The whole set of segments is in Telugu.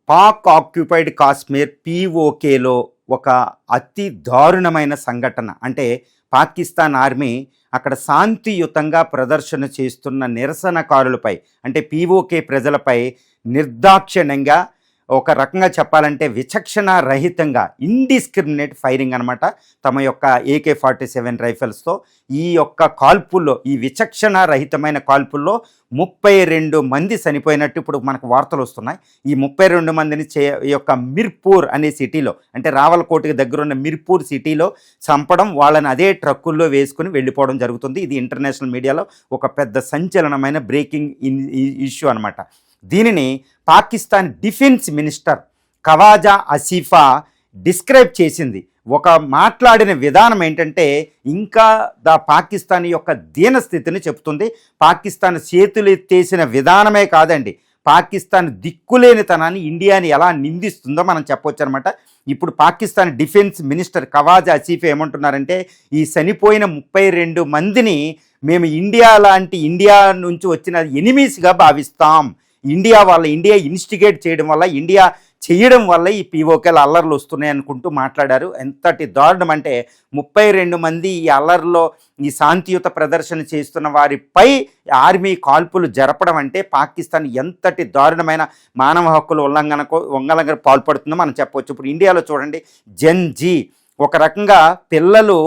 పాక్ ఆక్యుపైడ్ కాశ్మీర్ పీఓకేలో ఒక అతి దారుణమైన సంఘటన. అంటే పాకిస్తాన్ ఆర్మీ అక్కడ శాంతియుతంగా ప్రదర్శన చేస్తున్న నిరసనకారులపై, అంటే పీఓకే ప్రజలపై నిర్దాక్షిణ్యంగా, ఒక రకంగా చెప్పాలంటే విచక్షణ రహితంగా ఇండిస్క్రిమినేట్ ఫైరింగ్ అనమాట. తమ యొక్క AK-47 రైఫిల్స్తో ఈ యొక్క కాల్పుల్లో, ఈ విచక్షణ రహితమైన కాల్పుల్లో 32 మంది చనిపోయినట్టు ఇప్పుడు మనకు వార్తలు వస్తున్నాయి. ఈ 32 మందిని ఈ యొక్క మిర్పూర్ అనే సిటీలో, అంటే రావల్కోటకి దగ్గరున్న మిర్పూర్ సిటీలో చంపడం, వాళ్ళని అదే ట్రక్కుల్లో వేసుకుని వెళ్ళిపోవడం జరుగుతుంది. ఇది ఇంటర్నేషనల్ మీడియాలో ఒక పెద్ద సంచలనమైన బ్రేకింగ్ ఇష్యూ అనమాట. దీనిని Pakistan defence minister Khawaja Asifa describe చేసింది. ఒక మాట్లాడిన విధానం ఏంటంటే ఇంకా పాకిస్తాన్ యొక్క దీనస్థితిని చెప్తుంది. పాకిస్తాన్ చేతులు ఎత్తేసిన విధానమే కాదండి, పాకిస్తాన్ దిక్కులేనితనాన్ని ఇండియాని ఎలా నిందిస్తుందో మనం చెప్పొచ్చు అనమాట. ఇప్పుడు పాకిస్తాన్ డిఫెన్స్ మినిస్టర్ ఖవాజా ఆసిఫా ఏమంటున్నారంటే, ఈ చనిపోయిన 32 మందిని మేము ఇండియా నుంచి వచ్చిన ఎనిమీస్గా భావిస్తాం. ఇండియా ఇన్స్టిగేట్ చేయడం వల్ల, ఇండియా చేయడం వల్ల ఈ పీఓకేల అల్లర్లు వస్తున్నాయి అనుకుంటూ మాట్లాడారు. ఎంతటి దారుణం అంటే 32 మంది ఈ అల్లర్లో, ఈ శాంతియుత ప్రదర్శన చేస్తున్న వారిపై ఆర్మీ కాల్పులు జరపడం అంటే పాకిస్తాన్ ఎంతటి దారుణమైన మానవ హక్కుల ఉల్లంఘనకు పాల్పడుతుందో మనం చెప్పవచ్చు. ఇప్పుడు ఇండియాలో చూడండి, జెన్-జీ ఒక రకంగా పిల్లలు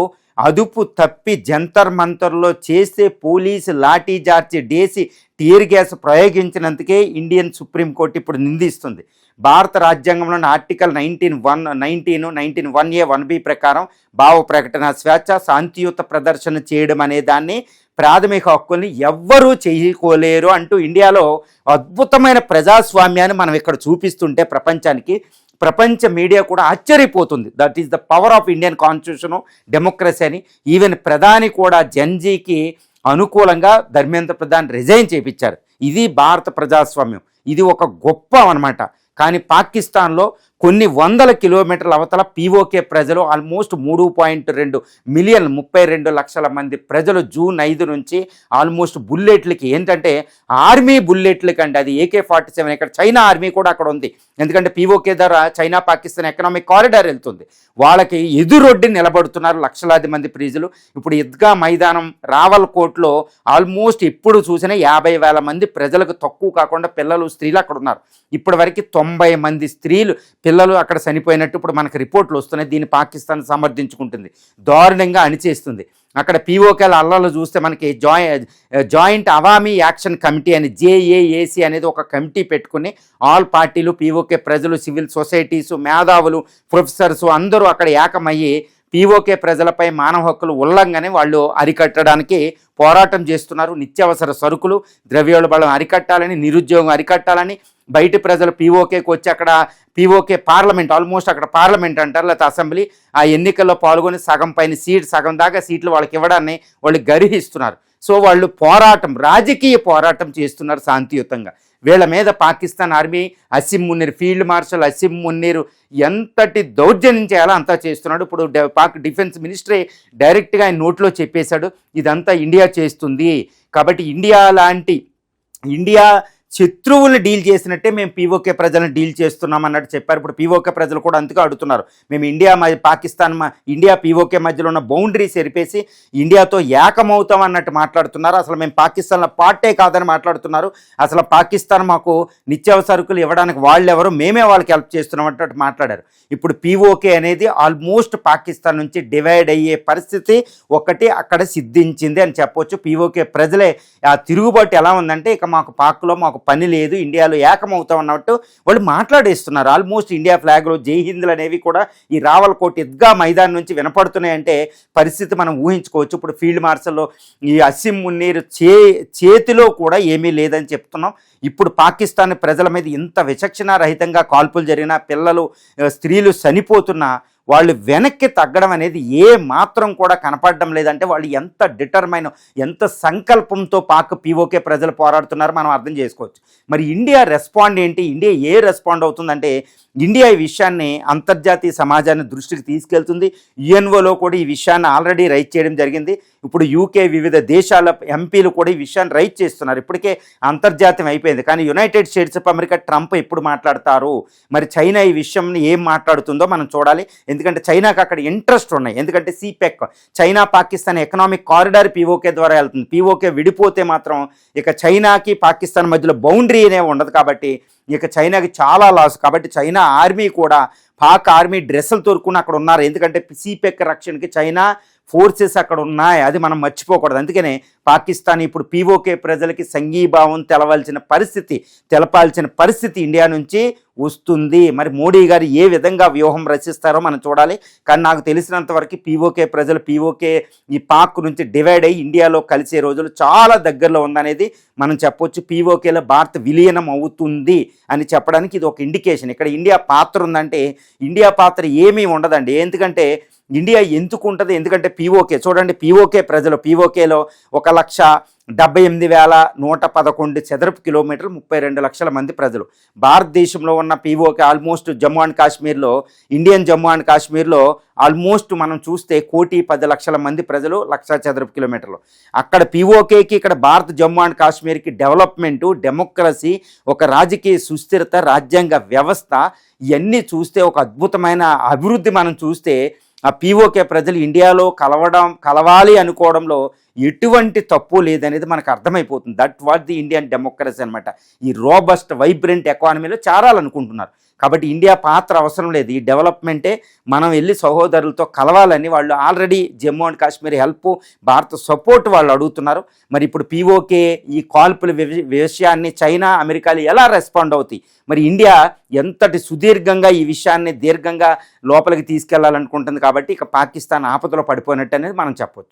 అదుపు తప్పి జంతర్ మంతర్లో చేసే పోలీసు లాఠీచార్జి డేసి టీర్ గ్యాస్ ప్రయోగించినందుకే ఇండియన్ సుప్రీంకోర్టు ఇప్పుడు నిందిస్తుంది. భారత రాజ్యాంగంలోని ఆర్టికల్ 19(1)(a) 1b ప్రకారం భావ ప్రకటన స్వేచ్ఛ, శాంతియుత ప్రదర్శన చేయడం అనే దాన్ని ప్రాథమిక హక్కుల్ని ఎవ్వరూ చేయకోలేరు అంటూ ఇండియాలో అద్భుతమైన ప్రజాస్వామ్యాన్ని మనం ఇక్కడ చూపిస్తుంటే ప్రపంచ మీడియా కూడా ఆశ్చర్యపోతుంది. That is the power of Indian constitution, democracy అని. ఈవెన్ ప్రధాని కూడా జెన్-జీకి అనుకూలంగా ధర్మేంద్ర ప్రధాన్ రిజైన్ చేయించారు. ఇది భారత ప్రజాస్వామ్యం, ఇది ఒక గొప్ప అనమాట. కానీ పాకిస్తాన్లో కొన్ని వందల కిలోమీటర్ల అవతల పీఓకే ప్రజలు ఆల్మోస్ట్ 3.2 మిలియన్, 32 లక్షల మంది ప్రజలు జూన్ 5 నుంచి ఆల్మోస్ట్ బుల్లెట్లకి, ఏంటంటే ఆర్మీ బుల్లెట్లకి అండి. అది AK-47. ఇక్కడ చైనా ఆర్మీ కూడా అక్కడ ఉంది, ఎందుకంటే పీఓకే ద్వారా చైనా పాకిస్తాన్ ఎకనామిక్ కారిడార్ వెళ్తుంది. వాళ్ళకి ఎదురొడ్డి నిలబడుతున్నారు లక్షలాది మంది ప్రజలు. ఇప్పుడు ఈద్గా మైదానం రావల్కోట్లో ఆల్మోస్ట్ ఎప్పుడు చూసినా 50,000 మంది ప్రజలకు తక్కువ కాకుండా పిల్లలు, స్త్రీలు అక్కడ ఉన్నారు. ఇప్పటి వరకు 90 మంది స్త్రీలు, పిల్లలు అక్కడ చనిపోయినట్టు ఇప్పుడు మనకు రిపోర్ట్లు వస్తున్నాయి. దీన్ని పాకిస్తాన్ సమర్థించుకుంటుంది, దారుణంగా అణిచేస్తుంది. అక్కడ పీఓకేల అల్లర్లు చూస్తే మనకి జాయింట్ అవామీ యాక్షన్ కమిటీ అని JAAC అనేది ఒక కమిటీ పెట్టుకుని ఆల్ పార్టీలు, పీఓకే ప్రజలు, సివిల్ సొసైటీసు, మేధావులు, ప్రొఫెసర్సు అందరూ అక్కడ ఏకమయ్యి పీఓకే ప్రజలపై మానవ హక్కులు ఉల్లంఘన వాళ్ళు అరికట్టడానికి పోరాటం చేస్తున్నారు. నిత్యావసర సరుకులు, ద్రవ్యోల్బణం అరికట్టాలని, నిరుద్యోగం అరికట్టాలని, బయట ప్రజలు పీఓకేకి వచ్చి అక్కడ పీఓకే పార్లమెంట్, ఆల్మోస్ట్ అక్కడ పార్లమెంట్ అంటారు, లేకపోతే అసెంబ్లీ, ఆ ఎన్నికల్లో పాల్గొని సగం దాకా సీట్లు వాళ్ళకి ఇవ్వడాన్ని వాళ్ళు గర్హిస్తున్నారు. సో వాళ్ళు రాజకీయ పోరాటం చేస్తున్నారు శాంతియుతంగా. వీళ్ళ మీద Pakistan army, Asim Munir, field marshal Asim Munir ఎంతటి దౌర్జన్యం చేయాలో అంతా చేస్తున్నాడు. ఇప్పుడు పాక్ డిఫెన్స్ మినిస్టరే డైరెక్ట్గా ఆయన నోట్లో చెప్పేశాడు, ఇదంతా ఇండియా చేస్తుంది. కాబట్టి ఇండియా శత్రువుల్ని డీల్ చేసినట్టే మేము పీఓకే ప్రజలను డీల్ చేస్తున్నాం అన్నట్టు చెప్పారు. ఇప్పుడు పీఓకే ప్రజలు కూడా అందుకే అడుగుతున్నారు, మేము ఇండియా పీఓకే మధ్యలో ఉన్న బౌండరీస్ ఎరిపేసి ఇండియాతో ఏకమవుతాం అన్నట్టు మాట్లాడుతున్నారు. అసలు మేము పాకిస్తాన్లో పార్టే కాదని మాట్లాడుతున్నారు. అసలు పాకిస్తాన్ మాకు నిత్యావసరకులు ఇవ్వడానికి వాళ్ళెవరు, మేమే వాళ్ళకి హెల్ప్ చేస్తున్నాం అన్నట్టు మాట్లాడారు. ఇప్పుడు పీఓకే అనేది ఆల్మోస్ట్ పాకిస్తాన్ నుంచి డివైడ్ అయ్యే పరిస్థితి ఒకటి అక్కడ సిద్ధించింది అని చెప్పొచ్చు. పీఓకే ప్రజలే ఆ తిరుగుబాటు ఎలా ఉందంటే, ఇక పాక్లో మాకు పని లేదు, ఇండియాలో ఏకమవుతాం అన్నట్టు వాళ్ళు మాట్లాడేస్తున్నారు. ఆల్మోస్ట్ ఇండియా ఫ్లాగ్లో జై హింద్లు అనేవి కూడా ఈ రావల్కోట్ ఈద్గా మైదానం నుంచి వినపడుతున్నాయంటే పరిస్థితి మనం ఊహించుకోవచ్చు. ఇప్పుడు ఫీల్డ్ మార్షల్లో ఈ అసిమ్ మున్నీర్ చేతిలో కూడా ఏమీ లేదని చెప్తున్నాం. ఇప్పుడు పాకిస్తాన్ ప్రజల మీద ఇంత విచక్షణ రహితంగా కాల్పులు జరిగినా, పిల్లలు, స్త్రీలు చనిపోతున్నా వాళ్ళు వెనక్కి తగ్గడం అనేది ఏ మాత్రం కూడా కనపడడం లేదంటే వాళ్ళు ఎంత డిటర్మైన్, ఎంత సంకల్పంతో పీఓకే ప్రజలు పోరాడుతున్నారో మనం అర్థం చేసుకోవచ్చు. మరి ఇండియా రెస్పాండ్ ఏంటి? ఇండియా రెస్పాండ్ అవుతుందంటే, ఇండియా ఈ విషయాన్ని అంతర్జాతీయ సమాజాన్ని దృష్టికి తీసుకెళ్తుంది. UNOలో కూడా ఈ విషయాన్ని ఆల్రెడీ రైజ్ చేయడం జరిగింది. ఇప్పుడు యూకే వివిధ దేశాల ఎంపీలు కూడా ఈ విషయాన్ని రైట్ చేస్తున్నారు. ఇప్పటికే అంతర్జాతీయం అయిపోయింది. కానీ United states of America Trump ఎప్పుడు మాట్లాడతారు, మరి చైనా ఈ విషయం ఏం మాట్లాడుతుందో మనం చూడాలి. ఎందుకంటే చైనాకి అక్కడ ఇంట్రెస్ట్ ఉన్నాయి. ఎందుకంటే CPEC, China Pakistan economic corridor PoK ద్వారా వెళ్తుంది. పీఓకే విడిపోతే మాత్రం ఇక చైనాకి పాకిస్తాన్ మధ్యలో బౌండరీ అనే ఉండదు. కాబట్టి ఇక చైనాకి చాలా లాస్. కాబట్టి చైనా ఆర్మీ కూడా పాక్ ఆర్మీ డ్రెస్సులు తోరుకుని అక్కడ ఉన్నారు. ఎందుకంటే సిపెక్ రక్షణకి చైనా ఫోర్సెస్ అక్కడ ఉన్నాయి, అది మనం మర్చిపోకూడదు. అందుకనే పాకిస్తాన్ ఇప్పుడు పీఓకే ప్రజలకి సంఘీభావం తెలపాల్సిన పరిస్థితి ఇండియా నుంచి వస్తుంది. మరి మోడీ గారు ఏ విధంగా వ్యూహం రచిస్తారో మనం చూడాలి. కానీ నాకు తెలిసినంత వరకు పీఓకే ప్రజలు ఈ పాక్ నుంచి డివైడ్ అయ్యి ఇండియాలో కలిసే రోజులు చాలా దగ్గరలో ఉందనేది మనం చెప్పొచ్చు. పీఓకేలో భారత్ విలీనం అవుతుంది అని చెప్పడానికి ఇది ఒక ఇండికేషన్. ఇక్కడ ఇండియా పాత్ర ఉందంటే ఇండియా పాత్ర ఏమీ ఉండదండి. ఎందుకంటే ఇండియా ఎందుకు ఉంటుంది, ఎందుకంటే పీఓకే చూడండి, పీఓకే ప్రజలు పీఓకేలో 1,78,111 చదరపు కిలోమీటర్లు, 32 లక్షల మంది ప్రజలు. భారతదేశంలో ఉన్న పీఓకే ఆల్మోస్ట్ జమ్మూ అండ్ కాశ్మీర్లో, ఇండియన్ జమ్మూ అండ్ కాశ్మీర్లో ఆల్మోస్ట్ మనం చూస్తే 1,10,00,000 మంది ప్రజలు, 1,00,000 చదరపు కిలోమీటర్లు. అక్కడ పీఓకేకి ఇక్కడ భారత్ జమ్మూ అండ్ కాశ్మీర్కి డెవలప్మెంటు, డెమోక్రసీ, ఒక రాజకీయ సుస్థిరత, రాజ్యాంగ వ్యవస్థ, ఇవన్నీ చూస్తే ఒక అద్భుతమైన అభివృద్ధి మనం చూస్తే ఆ పీఓకే ప్రజలు ఇండియాలో కలవాలి అనుకోవడంలో ఎటువంటి తప్పు లేదనేది మనకు అర్థమైపోతుంది. That what the Indian democracy అనమాట. ఈ రోబస్ట్ వైబ్రెంట్ ఎకానమీలో చేరాలనుకుంటున్నారు. కాబట్టి ఇండియా పాత్ర అవసరం లేదు. ఈ డెవలప్మెంటే మనం వెళ్ళి సహోదరులతో కలవాలని వాళ్ళు already Jammu and Kashmir help, భారత సపోర్ట్ వాళ్ళు అడుగుతున్నారు. మరి ఇప్పుడు పీఓకే ఈ కాల్పుల విషయాన్ని చైనా, అమెరికాలు ఎలా రెస్పాండ్ అవుతాయి, మరి ఇండియా ఎంతటి సుదీర్ఘంగా ఈ విషయాన్ని దీర్ఘంగా లోపలికి తీసుకెళ్లాలనుకుంటుంది. కాబట్టి ఇక పాకిస్తాన్ ఆపదలో పడిపోయినట్టు అనేది మనం చెప్పొచ్చు.